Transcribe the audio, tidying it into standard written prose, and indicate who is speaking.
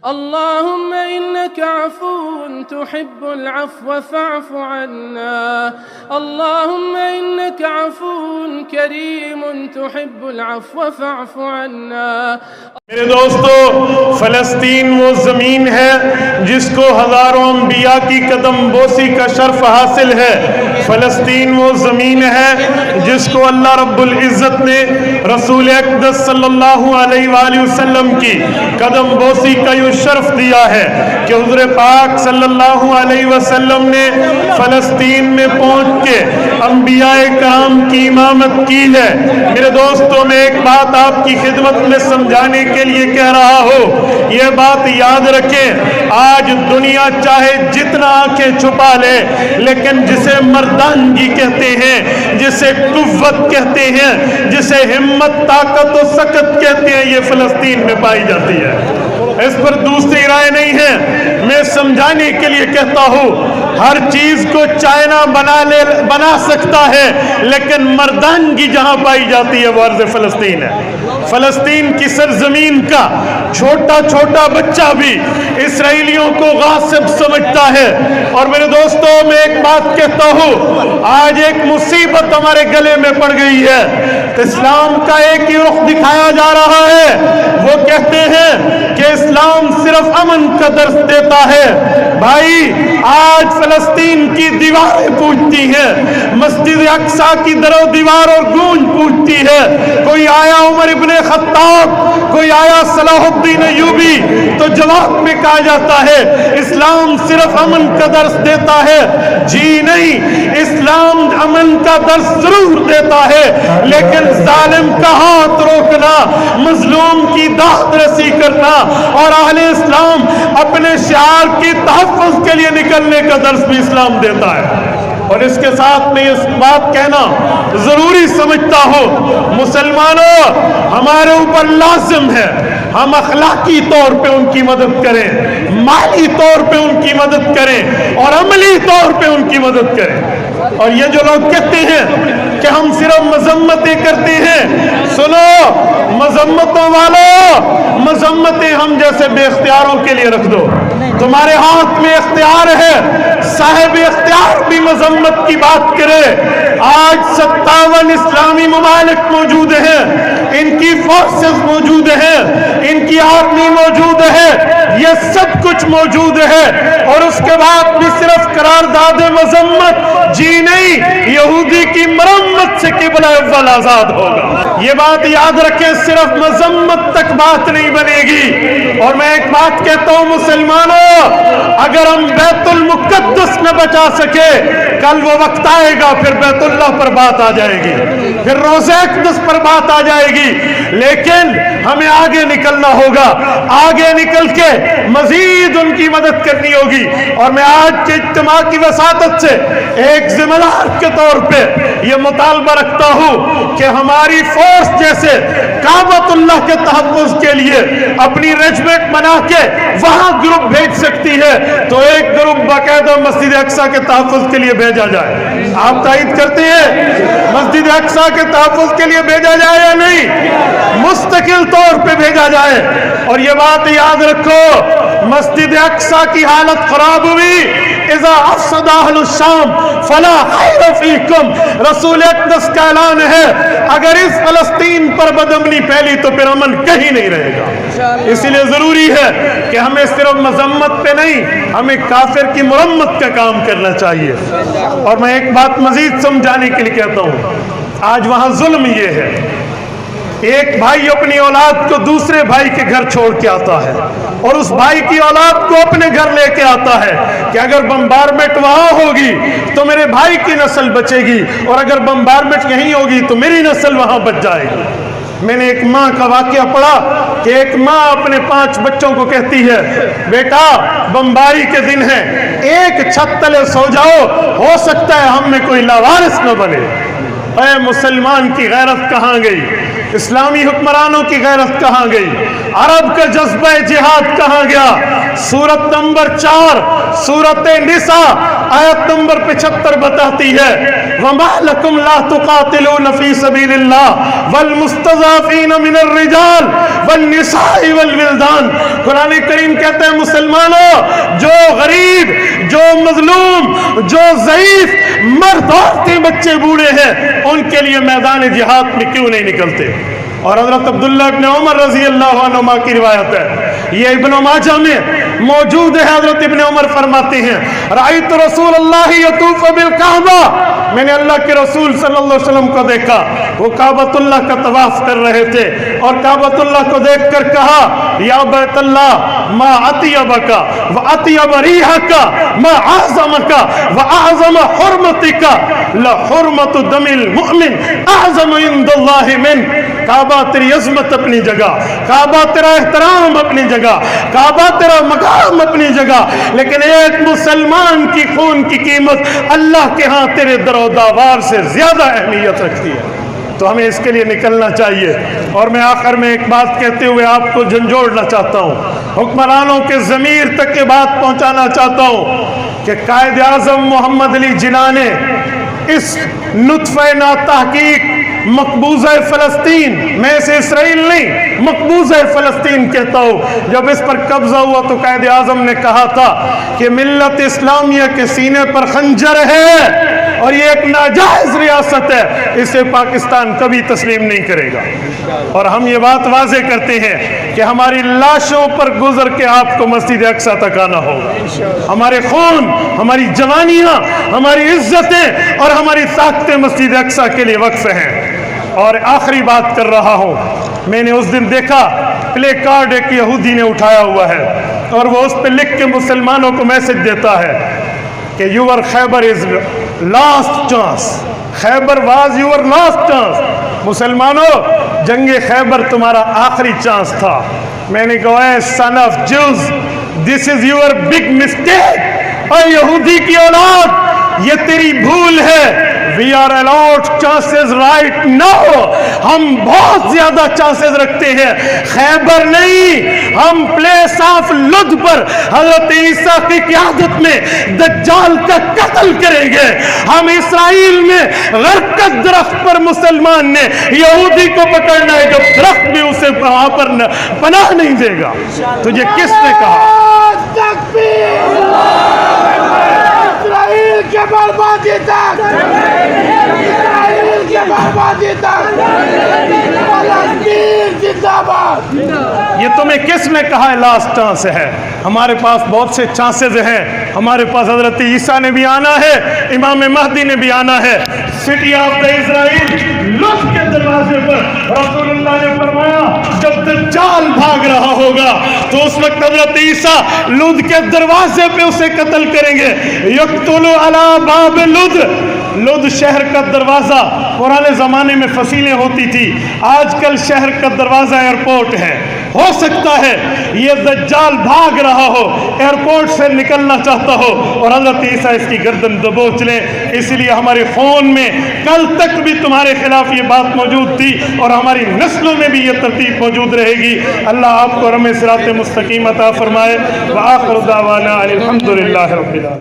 Speaker 1: اللهم إنك عفو تحب العفو فاعف عنا. اللهم إنك عفو كريم تحب العفو فاعف عنا.
Speaker 2: میرے دوستو، فلسطین وہ زمین ہے جس کو ہزاروں انبیاء کی قدم بوسی کا شرف حاصل ہے۔ فلسطین وہ زمین ہے جس کو اللہ رب العزت نے رسول اقدس صلی اللہ علیہ وآلہ وسلم کی قدم بوسی کا یہ شرف دیا ہے کہ حضور پاک صلی اللہ علیہ وسلم نے فلسطین میں پہنچ کے انبیاء کرام کی امامت کی ہے۔ میرے دوستوں، میں ایک بات آپ کی خدمت میں سمجھانے کے لیے کہہ رہا ہو، یہ بات یاد رکھیں، آج دنیا چاہے جتنا آنکھیں چھپا لے، لیکن جسے مردانگی کہتے ہیں، جسے قوت کہتے ہیں، جسے ہمت، طاقت و سکت کہتے ہیں، یہ فلسطین میں پائی جاتی ہے۔ اس پر دوسری رائے نہیں ہے۔ میں سمجھانے کے لیے کہتا ہوں، ہر چیز کو چائنا بنا سکتا ہے، لیکن مردانگی جہاں پائی جاتی ہے وہ ارض فلسطین ہے۔ فلسطین کی سرزمین کا چھوٹا چھوٹا بچہ بھی اسرائیلیوں کو غاصب سمجھتا ہے۔ اور میرے دوستوں، میں ایک بات کہتا ہوں، آج ایک مصیبت ہمارے گلے میں پڑ گئی ہے۔ اسلام کا ایک ہی رخ دکھایا جا رہا ہے، وہ کہتے ہیں کہ اسلام صرف امن کا درس دیتا ہے۔ بھائی، آج فلسطین کی دیواریں پوچھتی ہیں، مسجد اقصی کی در و دیوار اور گونج پوچھتی ہے۔ کوئی آیا عمر ابن خطاب، کوئی آیا صلاح الدین ایوبی، تو جواب میں کہا جاتا ہے اسلام صرف امن کا درس دیتا ہے۔ جی نہیں، اسلام امن کا درس ضرور دیتا ہے، لیکن ظالم کا ہاتھ روکنا، مظلوم کی داد رسی کرنا، اور اہل اسلام اپنے شعار کی تحفظ کے لیے نکلنے کا درس بھی اسلام دیتا ہے۔ اور اس کے ساتھ میں اس بات کہنا ضروری سمجھتا ہوں، مسلمانوں، ہمارے اوپر لازم ہے ہم اخلاقی طور پہ ان کی مدد کریں، مالی طور پہ ان کی مدد کریں، اور عملی طور پہ ان کی مدد کریں۔ اور یہ جو لوگ کہتے ہیں کہ ہم صرف مذمتیں کرتے ہیں، سنو مذمتوں والوں، مذمتیں ہم جیسے بے اختیاروں کے لیے رکھ دو۔ تمہارے ہاتھ میں اختیار ہے، صاحب اختیار بھی مذمت کی بات کرے۔ آج 57 اسلامی ممالک موجود ہیں، ان کی فورسز موجود ہیں، ان کی آرمی موجود ہے، یہ سب کچھ موجود ہے، اور اس کے بعد بھی صرف قرارداد مذمت جی نہیں، یہودی کی مرمت سے قبلہ اول آزاد ہوگا۔ یہ بات یاد رکھیں، صرف مذمت تک بات نہیں بنے گی۔ اور میں ایک بات کہتا ہوں مسلمانوں، اگر ہم بیت المقدس نہ بچا سکے، کل وہ وقت آئے گا پھر بیت اللہ پر بات آ جائے گی، پھر روضہ اقدس پر بات آ جائے گی، لیکن ہمیں آگے نکلنا ہوگا، آگے نکل کے مزید ان کی مدد کرنی ہوگی۔ اور میں آج کے اجتماع کی وساطت سے ایک ذمہ دار کے طور پہ یہ مطالبہ رکھتا ہوں کہ ہماری فورس جیسے کعبۃ اللہ کے تحفظ کے لیے اپنی ریجمنٹ بنا کے وہاں گروپ بھیج سکتی ہے، تو ایک گروپ باقاعدہ مسجد اقصی کے تحفظ کے لیے بھیجا جائے۔ آپ تائید کرتے ہیں مسجد اقصی کے تحفظ کے لیے بھیجا جائے یا نہیں؟ مستقل طور پہ بھیجا جائے۔ اور یہ بات یاد رکھو، مسجد اقصی کی حالت خراب ہوئی، اذا افسد اہل الشام فلا خیر فیکم، رسول اقدس کا اعلان ہے، اگر اس فلسطین پر بدامنی پھیلی تو پھر امن کہیں نہیں رہے گا۔ اسی لیے ضروری ہے کہ ہمیں صرف مذمت پہ نہیں، ہمیں کافر کی مرمت کا کام کرنا چاہیے۔ اور میں ایک بات مزید سمجھانے کے لیے کہتا ہوں، آج وہاں ظلم یہ ہے، ایک بھائی اپنی اولاد کو دوسرے بھائی کے گھر چھوڑ کے آتا ہے، اور اس بھائی کی اولاد کو اپنے گھر لے کے آتا ہے کہ اگر بمبارمنٹ وہاں ہوگی تو میرے بھائی کی نسل بچے گی، اور اگر بمبارمنٹ یہیں ہوگی تو میری نسل وہاں بچ جائے گی۔ میں نے ایک ماں کا واقعہ پڑھا کہ ایک ماں اپنے 5 بچوں کو کہتی ہے، بیٹا بمباری کے دن ہے، ایک چھت تلے سو جاؤ، ہو سکتا ہے ہم میں کوئی لاوارث نہ بنے۔ اے مسلمان کی غیرت کہاں گئی؟ اسلامی حکمرانوں کی غیرت کہاں گئی؟ عرب کا جذبہ جہاد کہاں گیا؟ سورت نمبر 4 سورت نساء آیت نمبر 75 بتاتی ہے وَمَا لَكُمْ لَا تُقَاتِلُونَ فِي سَبِيلِ اللَّهِ وَالْمُسْتَضْعَفِينَ مِنَ الرِّجَالِ وَالنِّسَاءِ وَالْوِلْدَانِ۔ قرآن کریم کہتے ہیں مسلمانوں، جو غریب، جو مظلوم، جو ضعیف مرد، عورتیں، بچے، بوڑھے ہیں، ان کے لیے میدان جہاد میں کیوں نہیں نکلتے؟ اور حضرت عبداللہ ابن عمر رضی اللہ عنہما کی روایت ہے، یہ ابن ماجہ میں موجود ہے۔ حضرت ابن عمر فرماتے ہیں رأیت رسول اللہ یطوف بالکعبہ، میں نے اللہ کے رسول صلی اللہ علیہ وسلم کو دیکھا، وہ کعبۃ اللہ کا طواف کر رہے تھے، اور کعبۃ اللہ کو دیکھ کر کہا یا بیت اللہ ما اطیبک واطیب ریحک ما اعظمک واعظم حرمتک لحرمت دم المؤمن اعظم عند اللہ من۔ کعبہ تیری عظمت اپنی جگہ، کعبہ تیرا احترام اپنی جگہ، کعبہ تیرا مقام اپنی جگہ، لیکن ایک مسلمان کی خون کی قیمت اللہ کے ہاں تیرے در و داوار سے زیادہ اہمیت رکھتی ہے۔ تو ہمیں اس کے لیے نکلنا چاہیے۔ اور میں آخر میں ایک بات کہتے ہوئے آپ کو جھنجھوڑنا چاہتا ہوں، حکمرانوں کے ضمیر تک یہ بات پہنچانا چاہتا ہوں کہ قائد اعظم محمد علی جناح نے اس نطفہ ناتحقیق مقبوضہ فلسطین، میں اسے اسرائیل نہیں مقبوضہ فلسطین کہتا ہوں، جب اس پر قبضہ ہوا تو قائد اعظم نے کہا تھا کہ ملت اسلامیہ کے سینے پر خنجر ہے اور یہ ایک ناجائز ریاست ہے، اسے پاکستان کبھی تسلیم نہیں کرے گا۔ اور ہم یہ بات واضح کرتے ہیں کہ ہماری لاشوں پر گزر کے آپ کو مسجد اقصیٰ تک آنا ہوگا۔ ہمارے خون، ہماری جوانیاں، ہماری عزتیں اور ہماری طاقتیں مسجد اقصیٰ کے لیے وقف ہیں۔ اور آخری بات کر رہا ہوں، میں نے اس دن دیکھا پلے کارڈ ایک یہودی نے اٹھایا ہوا ہے اور وہ اس پہ لکھ کے مسلمانوں کو میسج دیتا ہے کہ your Khyber is last chance, Khyber was your last chance. مسلمانوں، جنگ خیبر تمہارا آخری چانس تھا۔ میں نے کہا اے son of Jews this is your big mistake, اے یہودی کی اولاد یہ تیری بھول ہے۔ We are allowed chances right now، ہم بہت زیادہ چانسز رکھتے ہیں، خیبر نہیں، ہم پلیس آف لد پر حضرت عیسیٰ کی قیادت میں دجال کا قتل کریں گے۔ ہم اسرائیل میں غرقد درخت پر مسلمان نے یہودی کو پکڑنا ہے جب درخت بھی اسے وہاں پر پناہ نہیں دے گا۔ تجھے کس نے کہا؟
Speaker 3: اسرائیل کے بربادی تک، اسرائیل کے بربادی تک، فلسطین زندہ باد۔
Speaker 2: یہ تمہیں کس نے کہا ہے لاسٹ چانس ہے؟ ہمارے پاس بہت سے چانسز ہیں، ہمارے پاس حضرت عیسیٰ نے بھی آنا ہے، امام مہدی نے بھی آنا ہے۔ سٹی آف دا اسرائیل لد کے دروازے پر رسول اللہ نے فرمایا جب دجال بھاگ رہا ہوگا تو اس وقت حضرت عیسیٰ لد کے دروازے پہ اسے قتل کریں گے۔ یقتل علی باب لد، لد شہر کا دروازہ پرانے زمانے میں فصیلیں ہوتی تھی، آج کل شہر کا دروازہ ایئرپورٹ ہے۔ ہو سکتا ہے یہ دجال بھاگ رہا ہو، ایئرپورٹ سے نکلنا چاہتا ہو اور حضرت عیسیٰ اس کی گردن دبوچ لیں۔ اس لیے ہمارے خون میں کل تک بھی تمہارے خلاف یہ بات موجود تھی اور ہماری نسلوں میں بھی یہ ترتیب موجود رہے گی۔ اللہ آپ کو رحم صراط مستقیم عطا فرمائے۔ وآخر دعوانا الحمدللہ رب العالمین۔